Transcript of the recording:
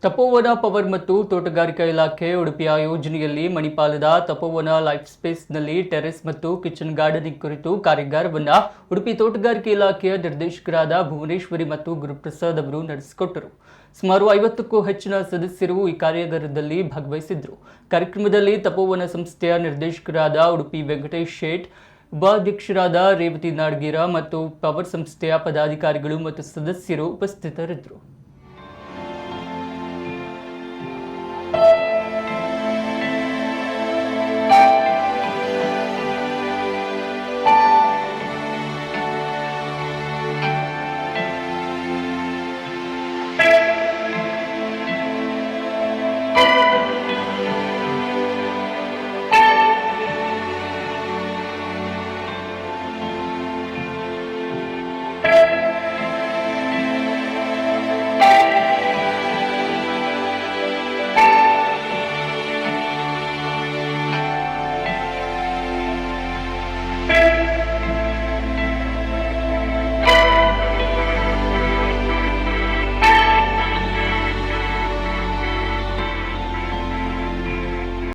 ತಪೋವನ power ಮತ್ತು ತೋಟಗಾರಿಕಾ ಇಲಾಖೆ ಉಡುಪಿಯ ಯೋಜನೆಯಲ್ಲಿ ಮಣಿಪಾಲದ ತಪೋವನ ಲೈಫ್ ಸ್ಪೇಸ್ನಲ್ಲಿ ಟೆರೆಸ್ ಮತ್ತು ಕಿಚನ್ ಗಾರ್ಡನಿಂಗ್ ಕುರಿತು ಕಾರ್ಯಾಗಾರವನ್ನು ಉಡುಪಿ ತೋಟಗಾರಿಕೆ ಇಲಾಖೆಯ ನಿರ್ದೇಶಕರಾದ ಭುವನೇಶ್ವರಿ ಮತ್ತು ಗುರುಪ್ರಸಾದ್ ಅವರು ನಡೆಸಿಕೊಟ್ಟರು. ಸುಮಾರು 50ಕ್ಕೂ ಹೆಚ್ಚಿನ ಸದಸ್ಯರು ಈ ಕಾರ್ಯಾಗಾರದಲ್ಲಿ ಭಾಗವಹಿಸಿದ್ದರು. ಕಾರ್ಯಕ್ರಮದಲ್ಲಿ ತಪೋವನ ಸಂಸ್ಥೆಯ ನಿರ್ದೇಶಕರಾದ ಉಡುಪಿ ವೆಂಕಟೇಶ್ ಶೇಟ್, ಉಪಾಧ್ಯಕ್ಷರಾದ ರೇವತಿ ನಾಡಗೀರ ಮತ್ತು ಪವರ್ ಸಂಸ್ಥೆಯ ಪದಾಧಿಕಾರಿಗಳು ಮತ್ತು ಸದಸ್ಯರು ಉಪಸ್ಥಿತರಿದ್ದರು.